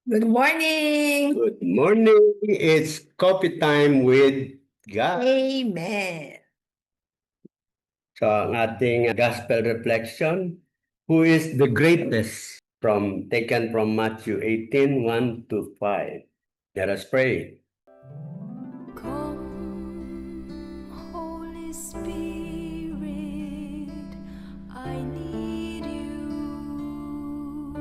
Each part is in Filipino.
Good morning! Good morning. It's coffee time with God. Amen. So ang ating gospel reflection, who is the greatest? Taken from Matthew 18, 1 to 5. Let us pray. Come, Holy Spirit, I need you.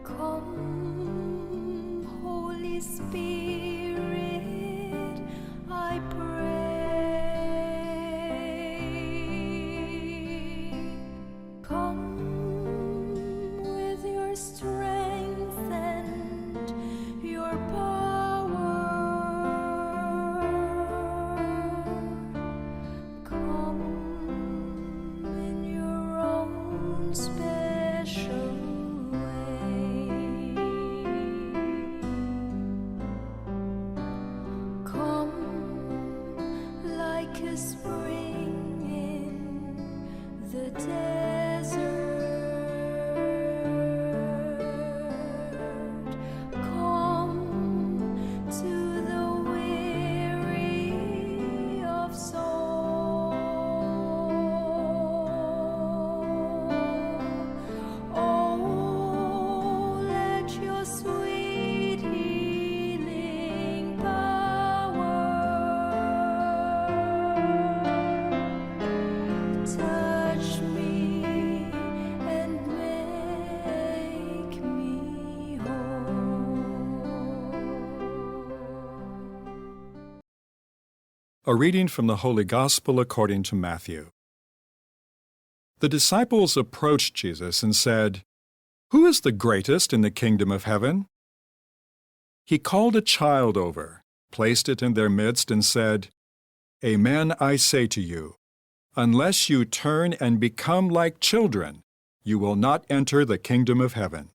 Come, Holy Spirit, I pray. Come with your strength and your power. Come in your own special way. Come like a spring in the desert. Come to the weary of soul. Oh, let your sweet healing power touch me and make me whole. A reading from the Holy Gospel according to Matthew. The disciples approached Jesus and said, "Who is the greatest in the kingdom of heaven?" He called a child over, placed it in their midst, and said, "Amen, I say to you, unless you turn and become like children, you will not enter the kingdom of heaven.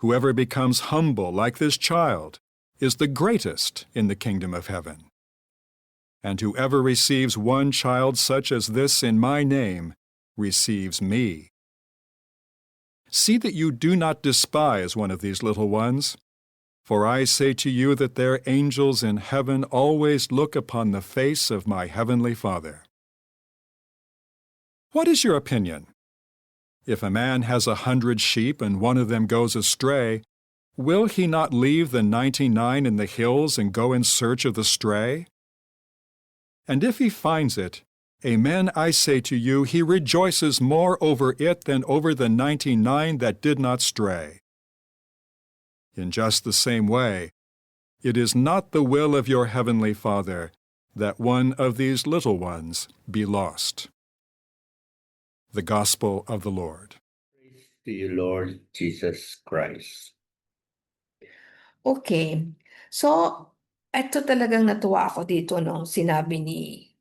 Whoever becomes humble like this child is the greatest in the kingdom of heaven. And whoever receives one child such as this in my name receives me. See that you do not despise one of these little ones, for I say to you that their angels in heaven always look upon the face of my heavenly Father. What is your opinion? If a man has 100 sheep and one of them goes astray, will he not leave the 99 in the hills and go in search of the stray? And if he finds it, amen, I say to you, he rejoices more over it than over the 99 that did not stray. In just the same way, it is not the will of your heavenly Father that one of these little ones be lost." The Gospel of the Lord. Praise to you, Lord Jesus Christ. Okay. So, eto talagang natuwa ako dito nung sinabi ni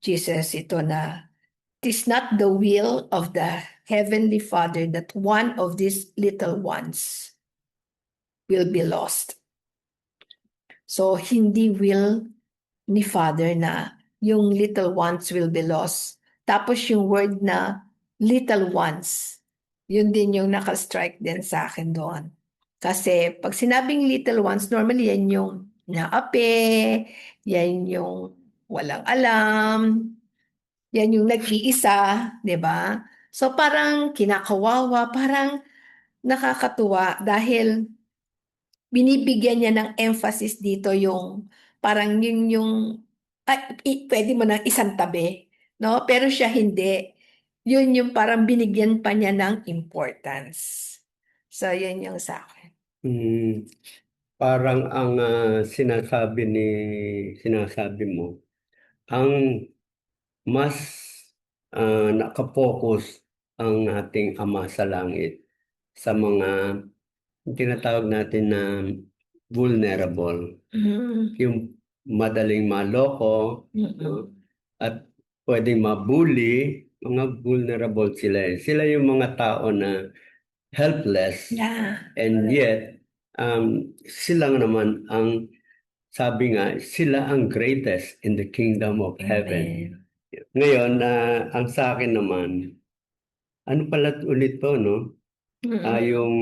Jesus ito na it is not the will of the Heavenly Father that one of these little ones will be lost. So, hindi will ni Father na yung little ones will be lost. Tapos yung word na little ones, yun din yung naka-strike din sa akin doon. Kasi pag sinabing little ones, normally yan yung naape, yan yung walang alam, yan yung nag-iisa, di ba? So parang kinakawawa, parang nakakatuwa dahil binibigyan niya ng emphasis dito yung parang yun yung pwede mo nang isang tabi, no? Pero siya hindi. Yun yung parang binigyan pa niya ng importance. So, yun yung sa akin. Parang ang sinasabi mo, ang mas nakapokus ang ating Ama sa Langit sa mga tinatawag natin na vulnerable, yung madaling maloko, no? At pwedeng mabully, mga vulnerable sila. Sila yung mga tao na helpless, Yeah. and yet sila naman ang sabi nga, sila ang greatest in the kingdom of heaven. Ngayon, ang sa akin naman, ano pala ulit to, no? yung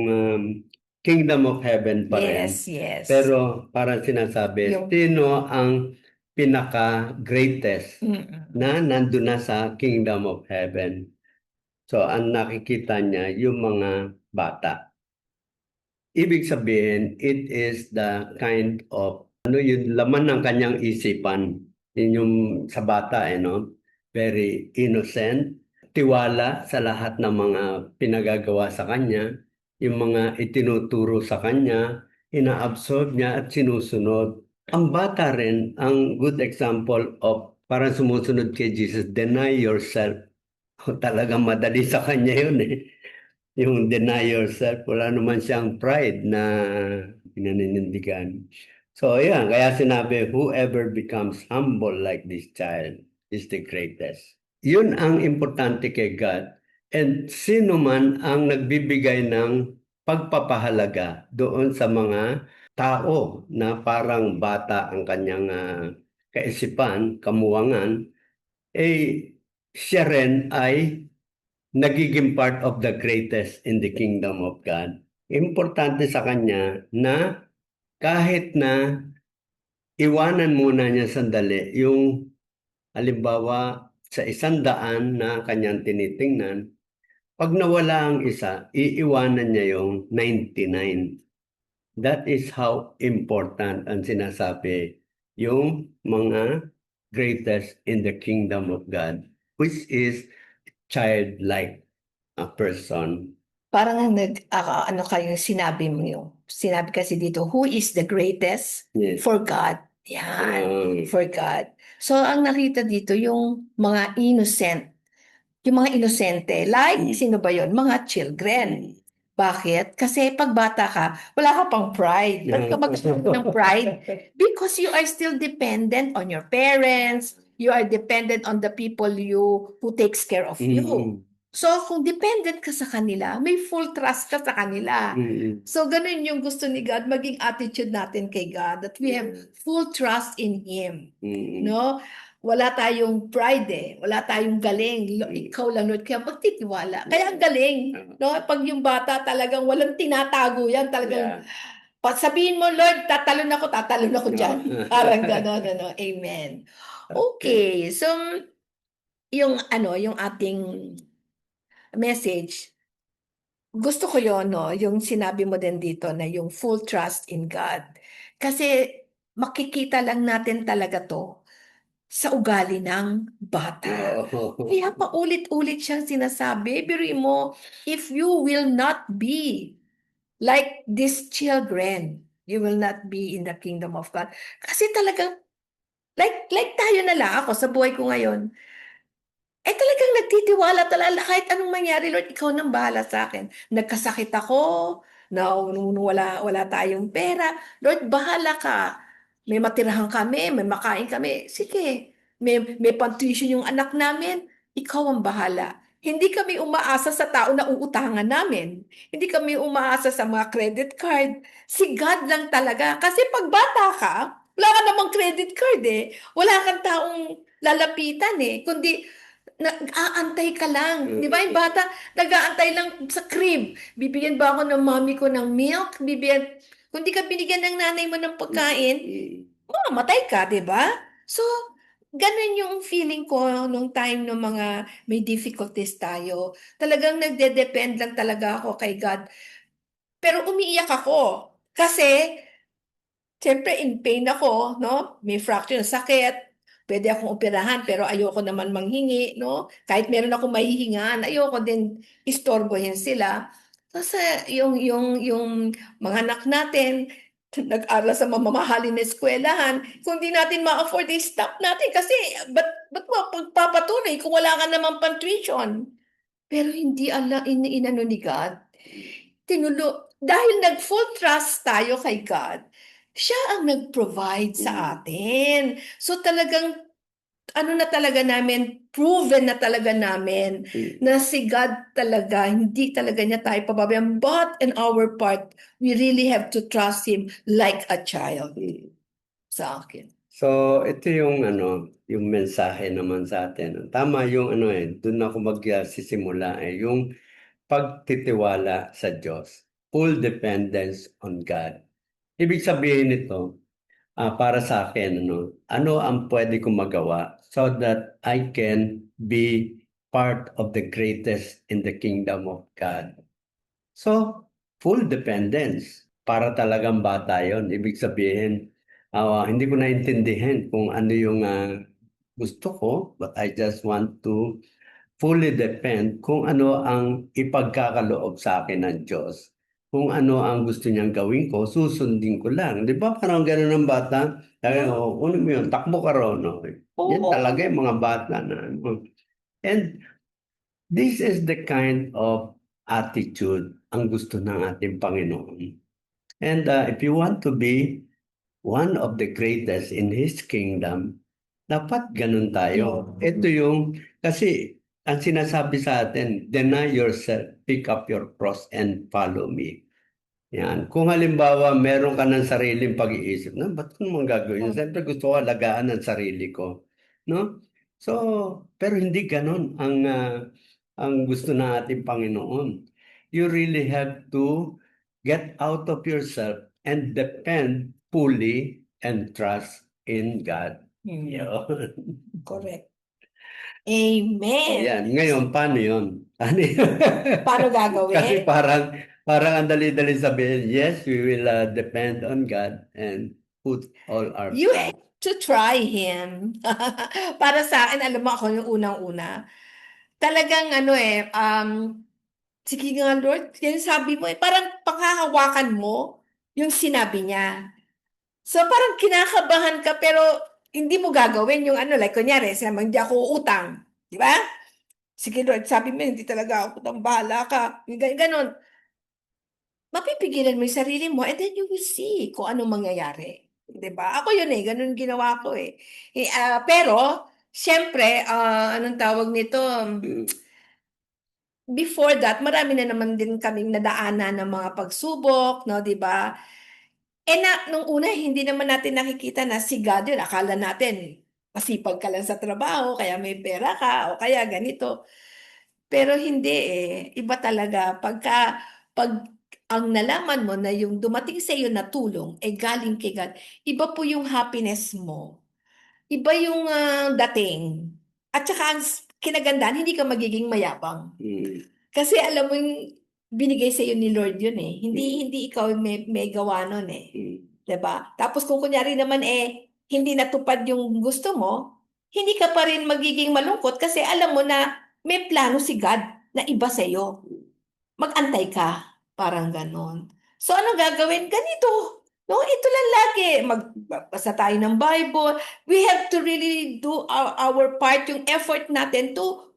Kingdom of Heaven pa rin. Yes, yes. Pero parang sinasabi, Yung- sino ang pinaka-greatest Mm-mm. na nandun na sa Kingdom of Heaven? So, ang nakikita niya, yung mga bata. Ibig sabihin, it is the kind of, yung laman ng kanyang isipan, yun yung sa bata, no? Very innocent, tiwala sa lahat ng mga pinagagawa sa kanya, yung mga itinuturo sa kanya, ina-absorb niya at sinusunod. Ang bata rin, ang good example of parang sumusunod kay Jesus, deny yourself. Talagang madali sa kanya yun eh. Yung deny yourself, wala naman siyang pride na pinaninindigan. So, yan. Kaya sinabi, whoever becomes humble like this child is the greatest. Yun ang importante kay God. And sino man ang nagbibigay ng pagpapahalaga doon sa mga tao na parang bata ang kanyang kaisipan, kamuwangan, eh siya rin ay nagiging part of the greatest in the kingdom of God. Importante sa kanya na kahit na iwanan muna niya sandali yung halimbawa sa 100 na kanyang tinitingnan, pag nawala ang isa, iiwanan niya yung 99. That is how important ang sinasabi yung mga greatest in the kingdom of God, which is childlike a person. Parang ano kayo sinabi mo yung sinabi kasi dito, who is the greatest? Yes. For God. Yan, Um, for God. So, ang nakita dito yung mga innocent, yung mga inosente, like, sino ba yon? Mga children. Bakit? Kasi pag bata ka, wala ka pang pride. Ba't ka magkakaroon ng pride? Because you are still dependent on your parents, you are dependent on the people who takes care of you. mm, So, kung dependent ka sa kanila, may full trust ka sa kanila. So, ganun yung gusto ni God, maging attitude natin kay God, that we have full trust in Him. No? Wala tayong pride eh. Wala tayong galing. Ikaw lang, Lord. Kaya magtitiwala. Kaya ang galing. No? Pag yung bata talagang walang tinatago yan. Talagang, pag sabihin mo, Lord, tatalon ako dyan. Parang gano'n, ano. Amen. Okay. So, yung ating message, gusto ko yon, no? Yung sinabi mo din dito na yung full trust in God. Kasi makikita lang natin talaga to sa ugali ng bata. Kaya paulit-ulit siyang sinasabi, biruin mo, if you will not be like these children, you will not be in the kingdom of God. Kasi talagang, like tayo na lang, ako sa buhay ko ngayon, talagang nagtitiwala talaga, kahit anong mangyari, Lord, ikaw nang bahala sa akin. Nagkasakit ako, wala tayong pera, Lord, bahala ka. May matirahan kami, may makain kami. Sige, may pang-tuition yung anak namin, ikaw ang bahala. Hindi kami umaasa sa tao na uutangan namin. Hindi kami umaasa sa mga credit card. Si God lang talaga. Kasi pag bata ka, wala ka namang credit card eh. Wala kang taong lalapitan eh. Kundi nag-aantay ka lang. Di ba yung bata, nag-aantay lang sa crib. Bibigyan ba ako ng mommy ko ng milk? Kung di ka binigyan ng nanay mo ng pagkain, mamamatay ka, di ba? So, ganun yung feeling ko nung time ng mga may difficulties tayo. Talagang nagde-depend lang talaga ako kay God. Pero umiiyak ako. Kasi, siyempre, in pain ako, no? May fracture na sakit. Pwede akong operahan, pero ayoko naman manghingi, no? Kahit meron akong mahihingaan, ayoko din istorbohin sila. Kasi yung mga anak natin, nag-aral sa mamamahalin na eskwelahan, kung di natin ma-afford, stop natin. Kasi, ba't mo pagpapatuloy kung wala ka naman pang tuition? Pero hindi inano ni God. Dahil nag-full trust tayo kay God, siya ang nag-provide sa atin. So talagang, na talaga namin, proven na talaga namin na si God talaga, hindi talaga niya tayo pababayaan. But in our part, we really have to trust Him like a child. Sa akin. So, ito yung yung mensahe naman sa atin. Tama yung doon ako magsisimula yung pagtitiwala sa Diyos. Full dependence on God. Ibig sabihin nito, para sa akin, ano ang pwede kong magawa so that I can be part of the greatest in the kingdom of God. So, full dependence. Para talagang bata yon. Ibig sabihin, hindi ko naintindihan kung ano yung gusto ko, but I just want to fully depend kung ano ang ipagkakaloob sa akin ng Diyos. Kung ano ang gusto niyang gawin ko, susundin ko lang. Di ba parang gano'n ng bata? Sabi ko, mo yun, takbo ka ron. No? Yan Oo. talaga yung mga bata na. And this is the kind of attitude ang gusto ng ating Panginoon. And if you want to be one of the greatest in His kingdom, dapat ganun tayo. Ito yung, kasi ang sinasabi sa atin, deny yourself, pick up your cross and follow me. Yan. Kung halimbawa meron ka ng sariling pag-iisip, ba't ko naman gagawin? Siyempre gusto ko alagaan ang sarili ko. No? So, pero hindi ganun ang gusto ng ating Panginoon. You really have to get out of yourself and depend fully and trust in God. Yun. Correct. Amen. Yan. Ngayon, paano yun? Paano gagawin? Kasi parang ang dali-dali sabihin, yes, we will depend on God and put all our You trust. have to try Him. Para sa akin, alam mo ako yung unang-una. Talagang sige nga Lord, yan sabi mo parang panghahawakan mo yung sinabi niya. So parang kinakabahan ka pero hindi mo gagawin yung like kunyari, sabi hindi ako utang. Di ba? Sige Lord, sabi mo hindi talaga ako utang, bahala ka. Yung ganon. Mapipigilan mo yung sarili mo and then you will see kung anong mangyayari. Di ba? Ako yun ganun ginawa ko pero, syempre, anong tawag nito? Before that, marami na naman din kaming nadaanan ng mga pagsubok, no, di ba? Nung una, hindi naman natin nakikita na si God yun. Akala natin, masipag ka lang sa trabaho, kaya may pera ka, o kaya ganito. Pero hindi Iba talaga. Pag ang nalaman mo na yung dumating sa iyo na tulong, galing kay God, iba po yung happiness mo. Iba yung dating. At saka ang kinagandahan, hindi ka magiging mayabang. Kasi alam mo yung binigay sa iyo ni Lord yun Hindi ikaw may gawa nun 'Diba? Tapos kung kunyari naman hindi natupad yung gusto mo, hindi ka pa rin magiging malungkot kasi alam mo na may plano si God na iba sa iyo. Mag-antay ka, parang ganon. So ano gagawin? Ganito. No, ito lang lagi. Magbasa tayo ng Bible. We have to really do our part, yung effort natin to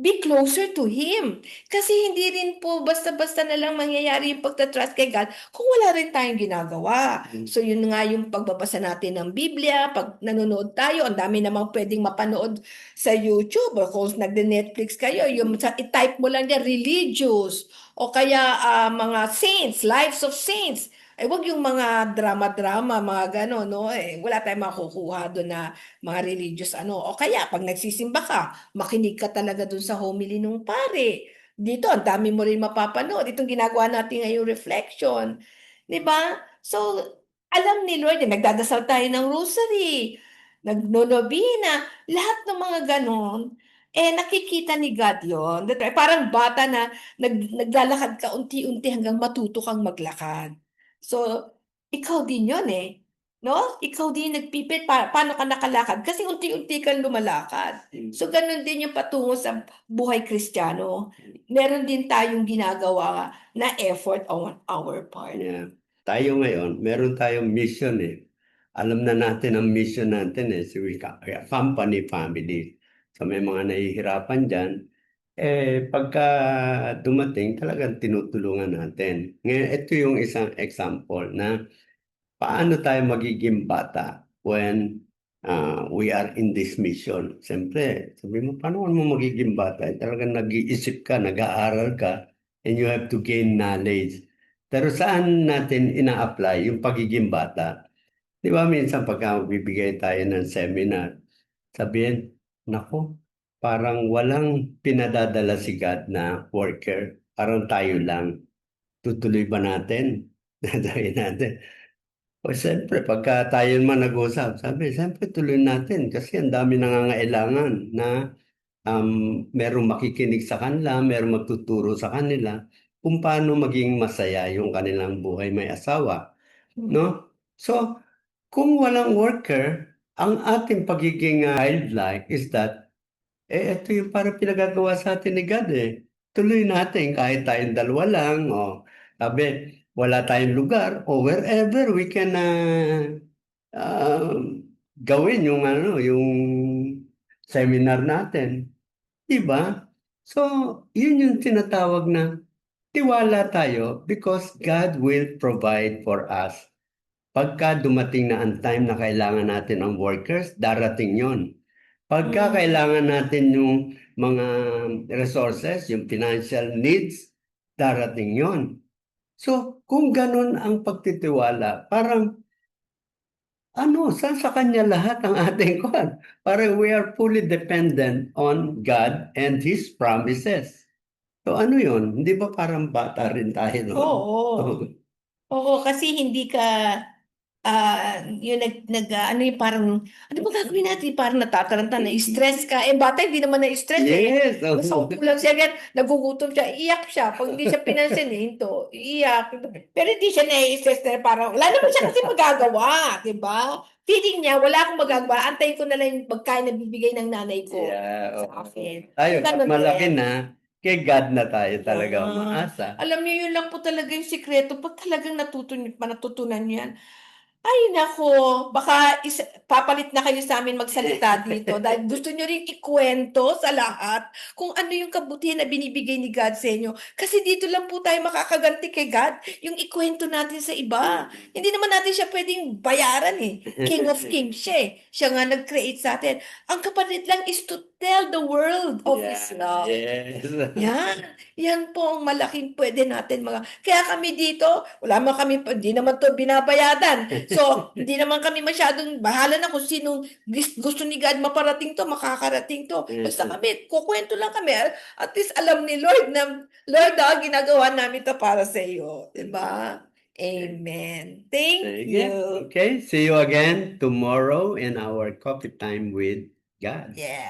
be closer to Him. Kasi hindi rin po basta-basta na lang mangyayari yung pagtatrust kay God kung wala rin tayong ginagawa. So yun nga yung pagbabasa natin ng Biblia, pag nanonood tayo, ang dami namang pwedeng mapanood sa YouTube o kung nagde-Netflix kayo, yung i-type mo lang dyan, religious, o kaya mga saints, lives of saints. Wag yung mga drama-drama, mga gano'n, no? Wala tayong makukuha doon na mga religious O kaya, pag nagsisimba ka, makinig ka talaga dun sa homily nung pare. Dito, ang dami mo rin mapapanood. Itong ginagawa natin ngayong reflection. Di ba? So, alam ni Lord, nagdadasal tayo ng rosary, nagno-novena, lahat ng mga ganon, nakikita ni God yun. Parang bata na naglalakad ka unti-unti hanggang matuto kang maglakad. So, ikaw din yun no? Ikaw din nagpipit, paano ka nakalakad? Kasi unti-unti kang lumalakad. So, ganun din yung patungo sa buhay Kristiyano. Meron din tayong ginagawa na effort on our part. Yeah. Tayo ngayon, meron tayong mission Alam na natin ang mission natin si company, family. So may mga nahihirapan dyan. Pagka dumating, talagang tinutulungan natin. Ngayon, ito yung isang example na paano tayo magiging bata when we are in this mission. Siyempre, sabi mo, paano mo magiging bata? Talagang nag-iisip ka, nag-aaral ka, and you have to gain knowledge. Pero saan natin ina-apply yung pagiging bata? Di ba minsan pagka bibigay tayo ng seminar, sabihin, nako, parang walang pinadadala si God na worker parang tayo lang. Tutuloy ba natin? Dadawin natin. O siyempre, pagka tayo naman nag-usap, sabi, siyempre tuloy natin kasi ang dami nangangailangan na merong makikinig sa kanila, merong magtuturo sa kanila kung paano maging masaya yung kanilang buhay may asawa, no? So, kung walang worker, ang ating pagiging childlike is that, ito yung parang pinagagawa sa atin ni God eh. Tuloy natin kahit tayong dalawa lang, o sabi, wala tayong lugar, o wherever we can gawin yung yung seminar natin. Diba? So, yun yung tinatawag na tiwala tayo because God will provide for us. Pagka dumating na ang time na kailangan natin ang workers, darating yon. Pagka kailangan natin yung mga resources, yung financial needs, darating yon. So, kung ganun ang pagtitiwala, parang sa kanya lahat ang ating kwan. Parang we are fully dependent on God and His promises. So ano yun? Hindi ba parang bata rin tayo noon? Oo. Oo, kasi hindi ka yung ano yung parang, ano ba gagawin natin? Parang natataranta, na-stress ka. Bata, hindi naman na-stress Yes. Basta upo lang siya, ganyan, nagugutom siya, iyak siya. Pag hindi siya pinansin, hinto, iyak. Pero hindi siya na-stress na parang, wala naman siya kasi magagawa, di ba? Feeling niya, wala akong magagawa, antayin ko na lang yung pagkain na bibigay ng nanay ko Yeah. sa akin. Tayo, pag Ganun malaki din. na, kay God na tayo talaga Ah, umaasa. alam niyo, yun lang po talaga yung sikreto. Pag talagang natutunan yan, ay nako, baka papalit na kayo sa amin magsalita dito dahil gusto nyo rin ikwento sa lahat kung ano yung kabutihan na binibigay ni God sa inyo. Kasi dito lang po tayo makakaganti kay God, yung ikwento natin sa iba. Hindi naman natin siya pwedeng bayaran King of Kings siya Siya nga nag-create sa atin. Ang kapatid lang is to tell the world of His love. Yes. Yan po ang malaking pwede natin Kaya kami dito, wala man kami, hindi naman to binabayadan. So, hindi naman kami masyadong bahala na kung sinong gusto ni God maparating to, makakarating to. Basta kami, kukwento lang kami. At least alam ni Lord na, Lord, ginagawa namin to para sa iyo. Diba? Amen. Thank you. Okay, see you again tomorrow in our coffee time with God. Yeah.